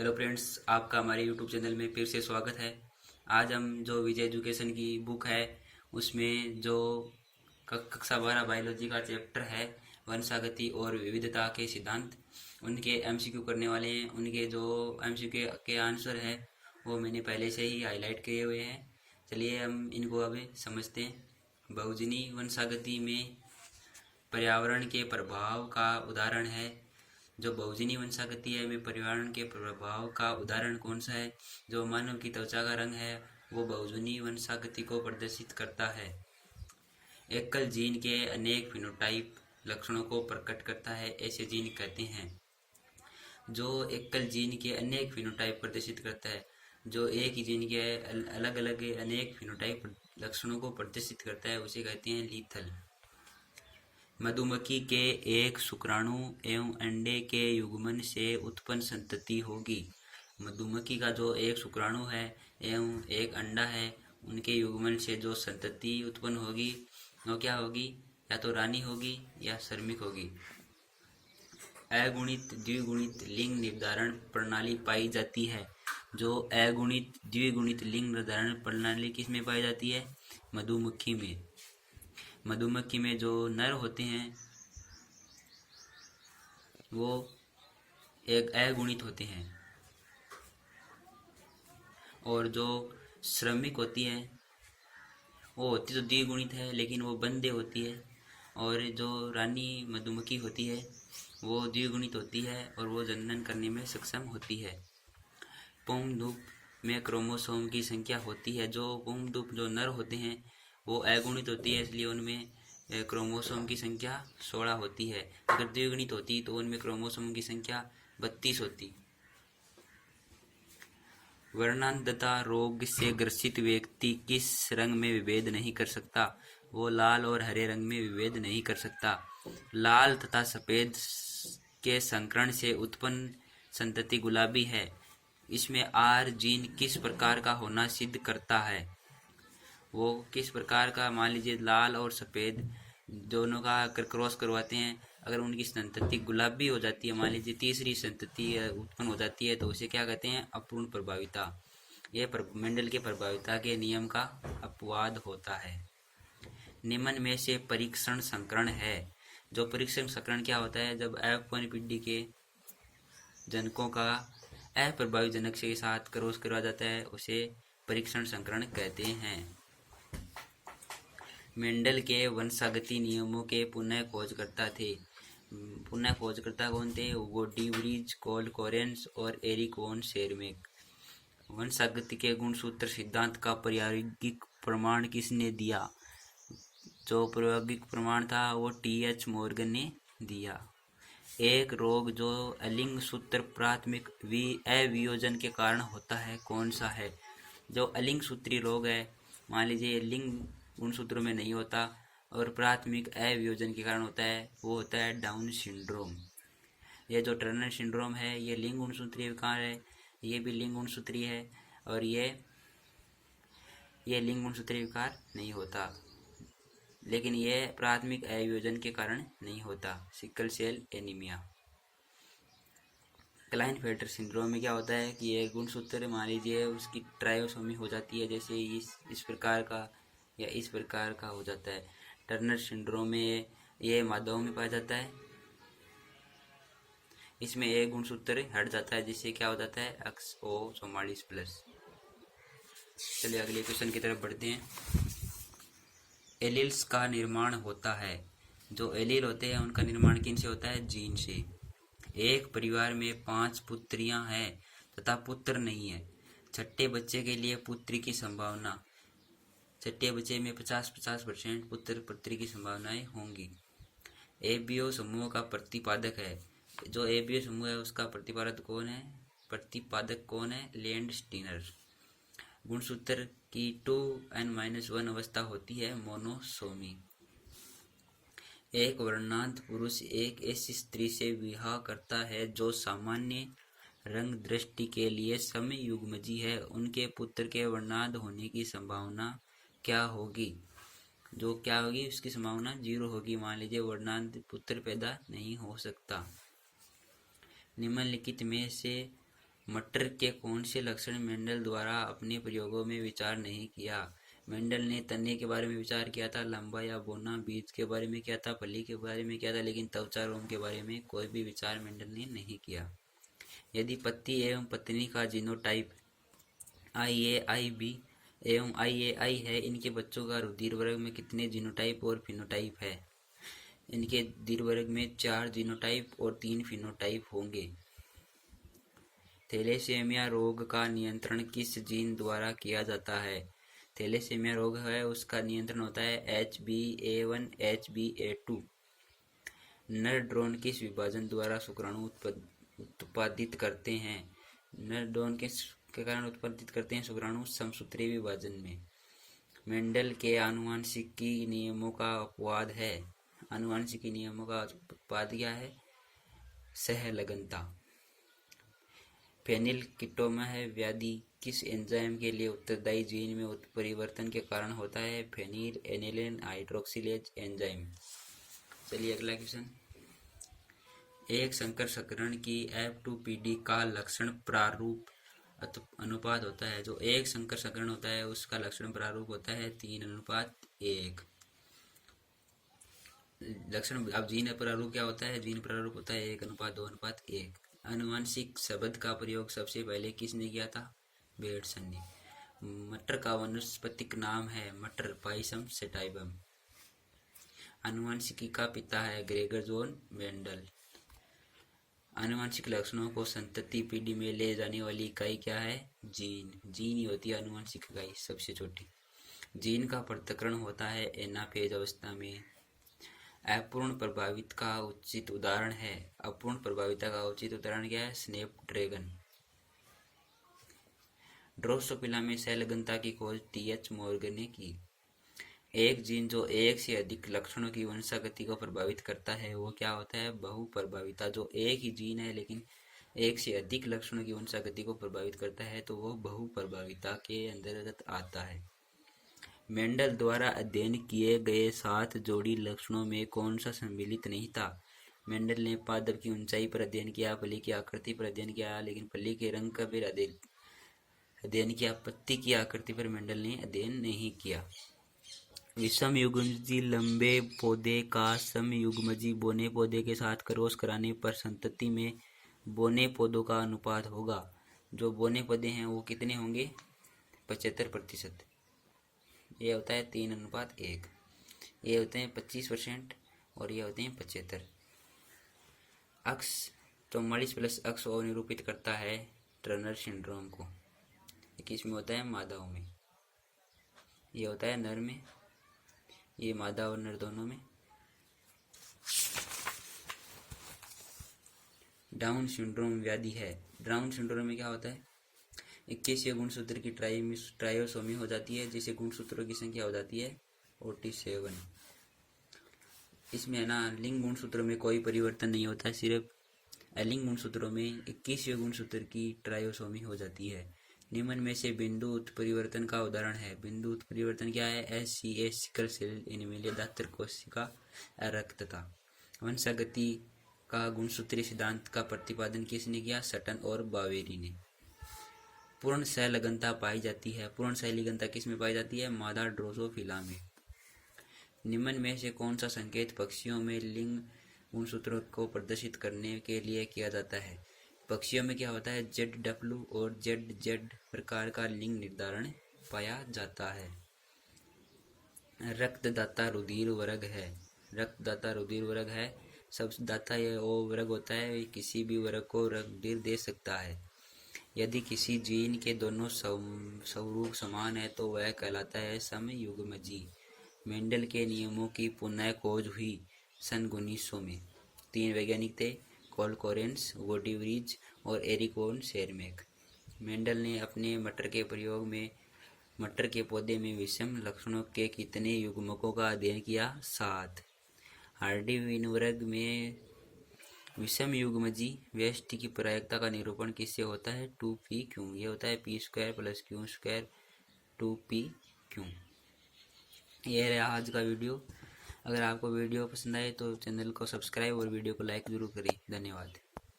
Hello friends, आपका हमारे YouTube channel में फिर से स्वागत है। आज हम जो विजय एजुकेशन की बुक है उसमें जो कक्षा 12 बायोलॉजी का चैप्टर है वंशागति और विविधता के सिद्धांत, उनके एमसीक्यू करने वाले हैं। उनके जो एमसीक्यू के आंसर है वो मैंने पहले से ही हाईलाइट किए हुए हैं। चलिए हम इनको अभी समझते हैं। बहुजनी वंशागति में पर्यावरण के प्रभाव का उदाहरण है। जो बहुजनी वंशागति है में पर्यावरण के प्रभाव का उदाहरण कौन सा है? जो मानव की त्वचा का रंग है वो बहुजनी वंशागति को प्रदर्शित करता है। एकल जीन के अनेक फिनोटाइप लक्षणों को प्रकट करता है, ऐसे जीन कहते हैं। जो एकल जीन के अनेक फिनोटाइप प्रदर्शित करता है, जो एक ही जीन के अलग अलग अनेक फिनोटाइप लक्षणों को प्रदर्शित करता है, उसे कहते हैं लीथल। मधुमक्खी के एक शुक्राणु एवं अंडे के युग्मन से उत्पन्न संतति होगी। मधुमक्खी का जो एक शुक्राणु है एवं एक अंडा है, उनके युग्मन से जो संतति उत्पन्न होगी वो क्या होगी? या तो रानी होगी या श्रमिक होगी। अगुणित द्विगुणित लिंग निर्धारण प्रणाली पाई जाती है। जो अगुणित द्विगुणित लिंग निर्धारण प्रणाली किस में पाई जाती है? मधुमक्खी में। मधुमक्खी में जो नर होते हैं वो एक अगुणित होते हैं और जो श्रमिक होती है वो होती तो द्विगुणित है लेकिन वो बंदे होती है। और जो रानी मधुमक्खी होती है वो द्विगुणित होती है और वो जनन करने में सक्षम होती है। पुंगधुप में क्रोमोसोम की संख्या होती है। जो पुंगधुप जो नर होते हैं वो अगुणित होती है, इसलिए उनमें क्रोमोसोम की संख्या 16 होती है। अगर द्विगुणित होती तो उनमें क्रोमोसोम की संख्या 32 होती। वर्णांधता रोग से ग्रसित व्यक्ति किस रंग में विभेद नहीं कर सकता? वो लाल और हरे रंग में विभेद नहीं कर सकता। लाल तथा सफेद के संकरण से उत्पन्न संतति गुलाबी है। इसमें आर जीन किस प्रकार का होना सिद्ध करता है? वो किस प्रकार का? मान लीजिए लाल और सफ़ेद दोनों का अगर क्रॉस करवाते हैं, अगर उनकी संतति गुलाबी हो जाती है, मान लीजिए तीसरी संतति उत्पन्न हो जाती है, तो उसे क्या कहते हैं? अपूर्ण प्रभाविता। यह मेंडल के प्रभाविता के नियम का अपवाद होता है। निम्न में से परीक्षण संकरण है। जो परीक्षण संकरण क्या होता है? जब F1 पीढ़ी के जनकों का अप्रभावित जनक के साथ क्रॉस करवा जाता है, उसे परीक्षण संकरण कहते हैं। मेंडल के वंशागति नियमों के पुनः खोजकर्ता थे। पुनः खोजकर्ता कौन थे? वो डीवरीज, कोल कोरेंस और एरिक वॉन शेरमेक। वंशागति के गुणसूत्र सिद्धांत का प्रायोगिक प्रमाण किसने दिया? जो प्रायोगिक प्रमाण था वो T.H. मॉर्गन ने दिया। एक रोग जो अलिंग सूत्र प्राथमिक अवियोजन के कारण होता है कौन सा है? जो अलिंग सूत्री रोग है, मान लीजिए लिंग गुणसूत्रों में नहीं होता और प्राथमिक अवियोजन के कारण होता है, वो होता है डाउन सिंड्रोम। ये जो टर्नर सिंड्रोम है ये लिंग गुणसूत्रीय विकार है, ये भी लिंग गुणसूत्रीय है और ये लिंग गुणसूत्रीय विकार नहीं होता, लेकिन यह प्राथमिक अवियोजन के कारण नहीं होता। Sickle cell anaemia. Klinefelter syndrome में क्या होता है कि ये गुणसूत्र मान लीजिए उसकी ट्रायोसोमी हो जाती है, जैसे इस प्रकार का या इस प्रकार का हो जाता है। टर्नर सिंड्रोम में ये मादाओं में पाया जाता है। इसमें एक गुणसूत्र हट जाता है जिससे क्या हो जाता है? XO44+। चलिए अगले क्वेश्चन की तरफ बढ़ते हैं। एलील्स का निर्माण होता है। जो एलील होते हैं उनका निर्माण किन से होता है? जीन से। एक परिवार में 5 पुत्रियां हैं तथा पुत्र नहीं है। छठे बच्चे के लिए पुत्री की संभावना, छठे बच्चे में 50-50% पुत्र पुत्री की संभावनाएं होंगी। एबीओ समूह का प्रतिपादक है। जो एबीओ समूह है उसका प्रतिपादक कौन है? Land Steiner. गुणसूत्र की 2n-1 अवस्था होती है मोनोसोमी। एक वर्णांत पुरुष एक ऐसी स्त्री से विवाह करता है जो सामान्य रंग दृष्टि के लिए समयुग्मजी है। उनके पुत्र के वर्णांत होने की संभावना क्या होगी? जो क्या होगी? उसकी संभावना 0 होगी। मान लीजिए वर्णांत पुत्र पैदा नहीं हो सकता। निम्नलिखित में से मटर के कौन से लक्षण मेंडल द्वारा अपने प्रयोगों में विचार नहीं किया? मेंडल ने तने के बारे में विचार किया था, लंबा या बोना, बीज के बारे में किया था, फली के बारे में किया था, लेकिन त्वचा रोम के बारे में कोई भी विचार मेंडल ने नहीं किया। यदि पत्ती एवं पत्नी का जीनोटाइप IAIB एवं IAI है, इनके बच्चों का रुधिर वर्ग में कितने जीनोटाइप और फिनोटाइप है? इनके रुधिर वर्ग में 4 जीनोटाइप और 3 फिनोटाइप होंगे। थैलेसीमिया रोग का नियंत्रण किस जीन द्वारा किया जाता है? थैलेसीमिया रोग है उसका नियंत्रण होता है HbA1 HbA2। नर ड्रोन किस विभाजन द्वारा शुक्राणु उत्पादित करते हैं? नर ड्रोन के कारण उत्पादित करते हैं शुक्राणु समसूत्री विभाजन में। मेंडल के आनुवंशिकी नियमों का अपवाद है। आनुवंशिकी नियमों का अपवाद क्या है? सहलगनता। फेनिल कीटोमा है व्याधि किस एंजाइम के लिए उत्तरदायी जीन में उत्परिवर्तन के कारण होता है? Phenylalanine hydroxylase enzyme. चलिए अगला क्वेश्चन। एक संकर शक्करण की F2PD का लक्षण प्रारूप अनुपात होता है। जो एक संकर शक्करण होता है उसका लक्षण प्रारूप होता है 3:1। लक्षण अब जीन प्रारूप क्या होता है? जीन प्रारूप होता है 1:2:1। आनुवंशिक शब्द का प्रयोग सबसे पहले किसने किया था? बेटसन ने। मटर का वानस्पतिक नाम है मटर पाइसम सेटाइवम। आनुवंशिकी का पिता है ग्रेगर जॉन मेंडल। आनुवंशिक लक्षणों को संतति पीढ़ी में ले जाने वाली इकाई क्या है? जीन। जीन ही होती है आनुवंशिक इकाई, सबसे छोटी। जीन का पृथक्करण होता है एनाफेज अवस्था में। अपूर्ण प्रभावित का उचित उदाहरण है। अपूर्ण प्रभाविता का उचित उदाहरण क्या है? स्नैपड्रैगन। ड्रोसोफिला में सहलगनता की खोज TH मॉर्गन ने की। एक जीन जो एक से अधिक लक्षणों की वंशागति को प्रभावित करता है वो क्या होता है? बहुप्रभाविता। जो एक ही जीन है लेकिन एक से अधिक लक्षणों की वंशागति को प्रभावित करता है तो वो बहुप्रभाविता के अंतर्गत आता है। मेंडल द्वारा अध्ययन किए गए 7 जोड़ी लक्षणों में कौन सा सम्मिलित नहीं था? मेंडल ने पादप की ऊंचाई पर अध्ययन किया, फली की आकृति पर अध्ययन किया, लेकिन फली के रंग का फिर अध्ययन किया। पत्ती की आकृति पर मेंडल ने अध्ययन नहीं किया। विषम युग्मजी लंबे पौधे का समयुग्मजी बोने पौधे के साथ क्रॉस कराने पर संतति में बोने पौधों का अनुपात होगा। जो बोने पौधे हैं वो कितने होंगे? 75%। ये होता है 3:1। ये होते हैं 25% और ये होते हैं 75। अक्स 44+ अक्स और निरूपित करता है टर्नर सिंड्रोम को। किसमें होता है? मादाओं में। ये होता है नर में, ये मादा और नर दोनों में। डाउन सिंड्रोम व्याधि है। डाउन सिंड्रोम में क्या होता है? 21वें गुणसूत्र की ट्रायोसोमी हो जाती है, जिससे गुणसूत्रों की संख्या हो जाती है 47। इसमें है ना लिंग गुणसूत्रों में कोई परिवर्तन नहीं होता है, सिर्फ अलिंग गुणसूत्रों में 21वें गुणसूत्र की ट्रायोसोमी हो जाती है। निम्न में से बिंदु उत्परिवर्तन का उदाहरण है। बिंदु उत्परिवर्तन क्या है? SCA सिकल सेल एनीमिया, दात्र कोशिका अरक्तता। वंशागति का गुणसूत्रीय सिद्धांत का प्रतिपादन किसने किया? सटन और बावेरी ने। पूर्ण सहलगनता पाई जाती है। पूर्ण सहलगनता किस में पाई जाती है? मादा ड्रोसोफिला में। निम्न में से कौन सा संकेत पक्षियों में लिंग गुणसूत्रों को प्रदर्शित करने के लिए किया जाता है? पक्षियों में क्या होता है? ZW और ZZ प्रकार का लिंग निर्धारण पाया जाता है। रक्तदाता रुधिर वर्ग है। रक्तदाता रुधिर वर्ग है। सब दाता ये वो वर्ग होता है, किसी भी वर्ग को रुधिर दे सकता है। यदि किसी जीन के दोनों स्वरूप समान है तो वह कहलाता है समयुग्मजी। मेंडल के नियमों की पुनः खोज हुई सन 1900 में। 3 वैज्ञानिक थे, कोलकोरेंस, वोडिवरीज और एरिकोन शेरमेक। मेंडल ने अपने मटर के प्रयोग में मटर के पौधे में विषम लक्षणों के कितने युग्मकों का अध्ययन किया? 7। हार्डी वर्ग में विषम युग्मजी व्यष्टि की प्रायिकता का निरूपण किससे होता है? 2pq। ये होता है p² + q² 2pq। यह रहा आज का वीडियो। अगर आपको वीडियो पसंद आए तो चैनल को सब्सक्राइब और वीडियो को लाइक जरूर करें। धन्यवाद।